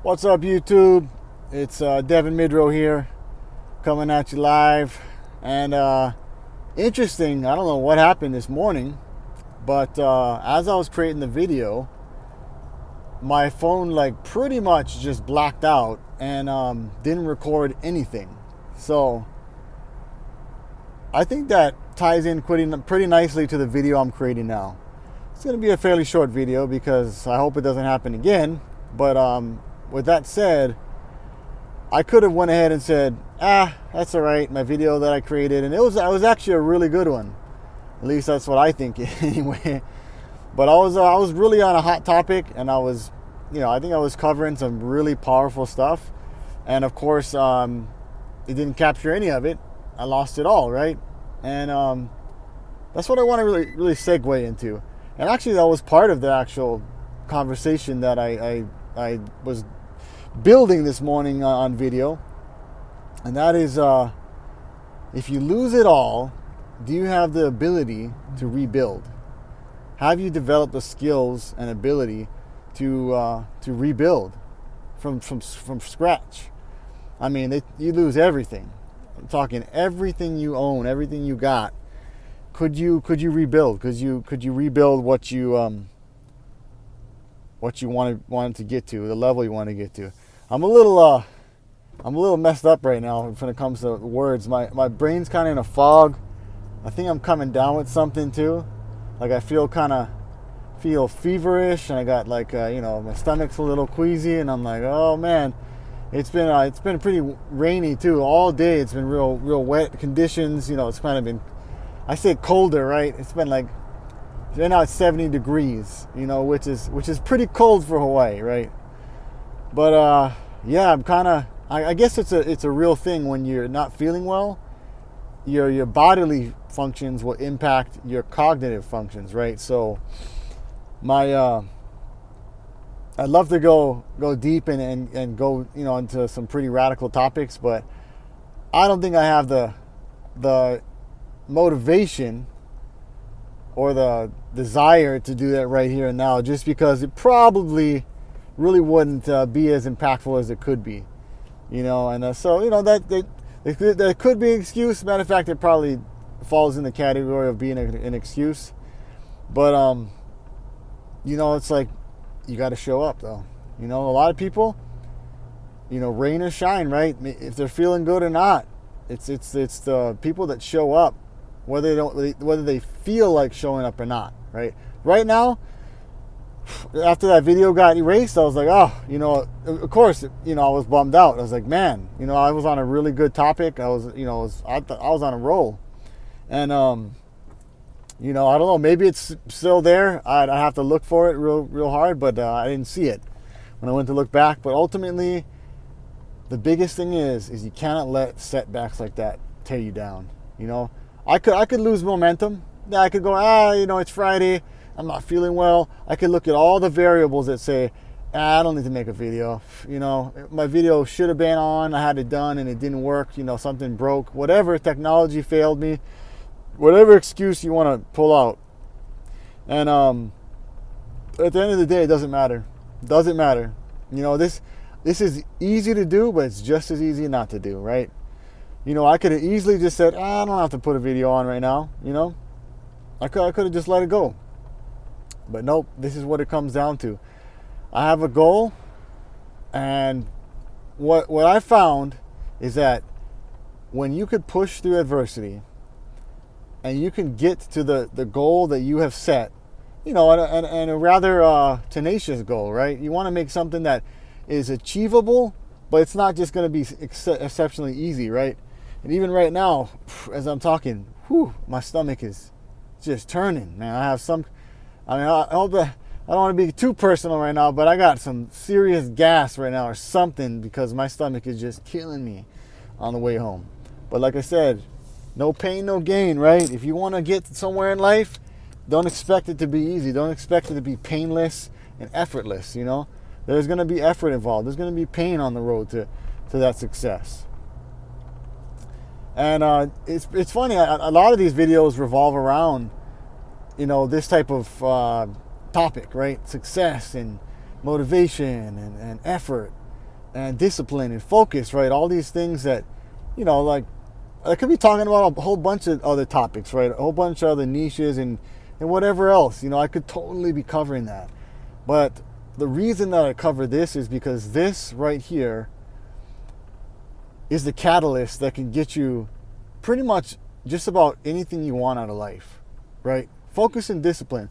What's up, YouTube? It's Devin Midrow here, coming at you live. And interesting, I don't know what happened this morning, but as I was creating the video, my phone pretty much just blacked out and didn't record anything. So I think that ties in pretty nicely to the video I'm creating now. It's going to be a fairly short video because I hope it doesn't happen again. But with that said, I could have went ahead and said, that's all right, my video that I created, and it was actually a really good one. At least that's what I think anyway. But I was really on a hot topic, and I think I was covering some really powerful stuff, and of course, it didn't capture any of it. I lost it all, right? And that's what I want to really segue into. And actually, that was part of the actual conversation that I was building this morning on video, and that is, if you lose it all, do you have the ability to rebuild? Have you developed the skills and ability to rebuild from scratch? I mean, you lose everything. I'm talking everything you own, everything you got. Could you rebuild? Could you rebuild what you wanted to get to, the level you want to get to? I'm a little messed up right now when it comes to words. My brain's kind of in a fog. I think I'm coming down with something too. Like I feel feverish, and I got my stomach's a little queasy, and I'm like, oh man, it's been pretty rainy too all day. It's been real wet conditions. It's kind of been, I say colder, right? It's been right now it's 70 degrees, which is pretty cold for Hawaii, right? But yeah, I guess it's a real thing. When you're not feeling well, your bodily functions will impact your cognitive functions, right? So I'd love to go deep and go into some pretty radical topics, but I don't think I have the motivation or the desire to do that right here and now, just because it probably really wouldn't be as impactful as it could be, and so that could be an excuse. Matter of fact, it probably falls in the category of being an excuse, but it's like, you got to show up though. A lot of people, rain or shine, right? If they're feeling good or not, it's the people that show up, whether they feel like showing up or not, right? Right now, after that video got erased, I was like, of course, I was bummed out. I was like, man, I was on a really good topic. I was on a roll, and I don't know, maybe it's still there. I'd have to look for it real hard, but I didn't see it when I went to look back. But ultimately, the biggest thing is you cannot let setbacks like that tear you down. I could lose momentum. Yeah, I could go, it's Friday, I'm not feeling well. I could look at all the variables that say, I don't need to make a video. My video should have been on, I had it done and it didn't work. Something broke, whatever, technology failed me, whatever excuse you want to pull out. And at the end of the day, it doesn't matter. It doesn't matter. This is easy to do, but it's just as easy not to do, right? I could have easily just said, I don't have to put a video on right now. I could have just let it go. But nope, this is what it comes down to. I have a goal, and what I found is that when you could push through adversity and you can get to the goal that you have set, and a rather tenacious goal, right? You want to make something that is achievable, but it's not just going to be exceptionally easy, right? And even right now, as I'm talking, my stomach is just turning, man. I hope that I don't want to be too personal right now, but I got some serious gas right now or something, because my stomach is just killing me on the way home. But like I said, no pain, no gain, right? If you want to get somewhere in life, don't expect it to be easy. Don't expect it to be painless and effortless, There's going to be effort involved. There's going to be pain on the road to that success. And it's funny, a lot of these videos revolve around, this type of topic, right? Success and motivation and effort. and discipline and focus, right? All these things that, like, I could be talking about a whole bunch of other topics, right? A whole bunch of other niches and whatever else. I could totally be covering that. But the reason that I cover this is because this right here is the catalyst that can get you pretty much just about anything you want out of life, right? Focus and discipline.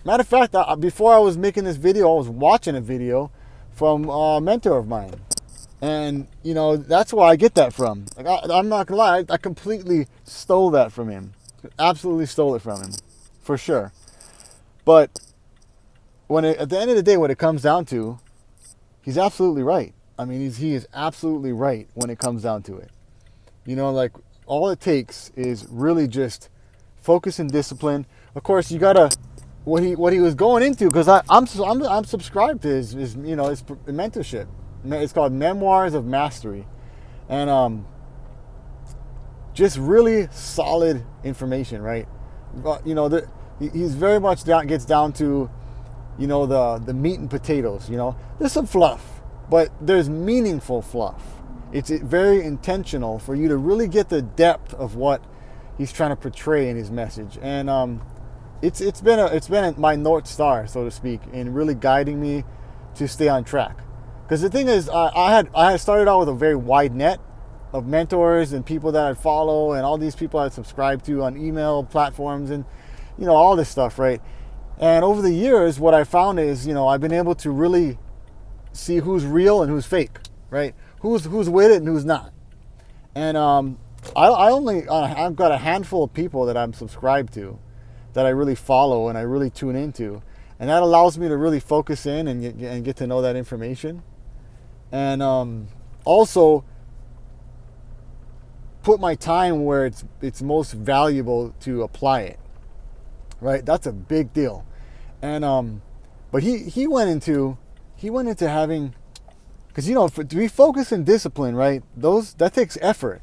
Matter of fact, before I was making this video, I was watching a video from a mentor of mine. And, that's where I get that from. Like, I'm not going to lie, I completely stole that from him. Absolutely stole it from him, for sure. But at the end of the day, what it comes down to, he's absolutely right. I mean, he is absolutely right when it comes down to it. Like, all it takes is really just focus and discipline. Of course, you gotta what he was going into, because I'm subscribed to his mentorship. It's called Memoirs of Mastery, and just really solid information, right? He's very much gets down to the meat and potatoes. There's some fluff, but there's meaningful fluff. It's very intentional for you to really get the depth of what he's trying to portray in his message, and it's been my North Star, so to speak, in really guiding me to stay on track. Because the thing is, I had started out with a very wide net of mentors and people that I follow, and all these people I subscribe to on email platforms, and all this stuff, right? And over the years, what I found is, I've been able to really see who's real and who's fake, right? Who's with it and who's not. And I've got a handful of people that I'm subscribed to, that I really follow and I really tune into, and that allows me to really focus in and get to know that information, and also put my time where it's most valuable to apply it, right? That's a big deal. And but he went into having, because to be focused and disciplined, right, that takes effort.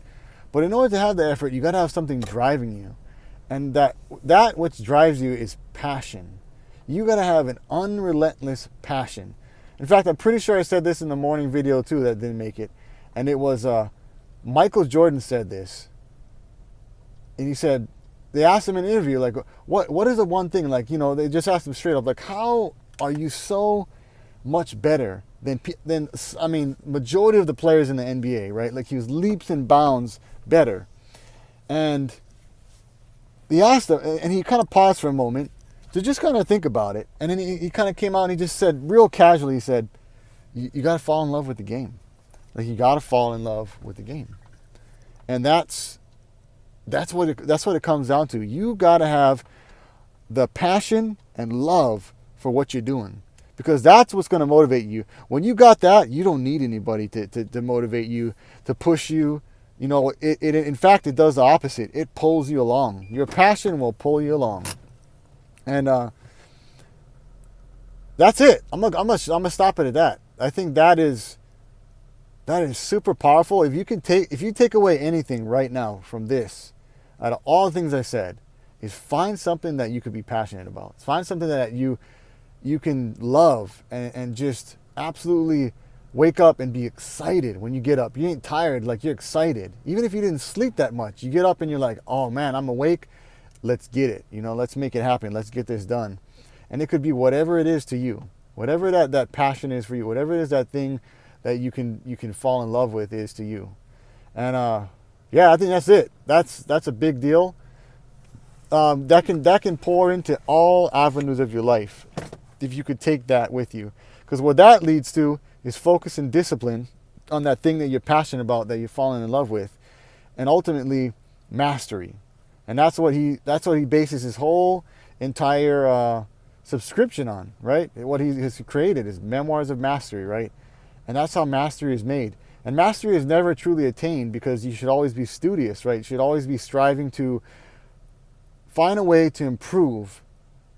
But in order to have the effort, you got to have something driving you, and that which drives you is passion. You got to have an unrelentless passion. In fact, I'm pretty sure I said this in the morning video too that didn't make it, and it was Michael Jordan said this, and he said, they asked him in an interview, like, what is the one thing, like, they just asked him straight up, like, how are you so much better than majority of the players in the NBA, right? Like, he was leaps and bounds better. And he asked him, and he kind of paused for a moment to just kind of think about it. And then he kind of came out and he just said, real casually, he said, you got to fall in love with the game. Like, you got to fall in love with the game. And that's what it comes down to. You got to have the passion and love for what you're doing, because that's what's going to motivate you. When you got that, you don't need anybody to motivate you, to push you. In fact, it does the opposite. It pulls you along. Your passion will pull you along. And that's it. I'm gonna stop it at that. I think that is super powerful. If you take away anything right now from this, out of all the things I said, is find something that you could be passionate about. Find something that you can love and just absolutely wake up and be excited when you get up. You ain't tired, like, you're excited. Even if you didn't sleep that much, you get up and you're like, oh man, I'm awake. Let's get it. Let's make it happen. Let's get this done. And it could be whatever it is to you, whatever that passion is for you, whatever it is, that thing that you can fall in love with is to you. And yeah, I think that's it. That's a big deal. That can pour into all avenues of your life if you could take that with you. Because what that leads to is focus and discipline on that thing that you're passionate about, that you're falling in love with, and ultimately mastery. And that's what he bases his whole entire subscription on, right? What he has created is Memoirs of Mastery, right? And that's how mastery is made. And mastery is never truly attained, because you should always be studious, right? You should always be striving to find a way to improve.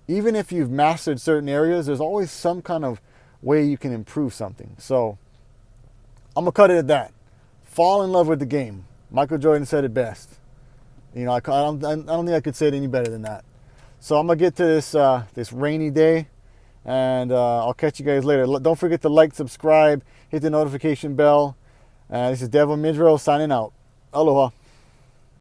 Even if you've mastered certain areas, there's always some kind of way you can improve something. So I'm going to cut it at that. Fall in love with the game. Michael Jordan said it best. I don't think I could say it any better than that. So I'm going to get to this rainy day, And I'll catch you guys later. Don't forget to like, subscribe, hit the notification bell. This is Devil Midro signing out. Aloha.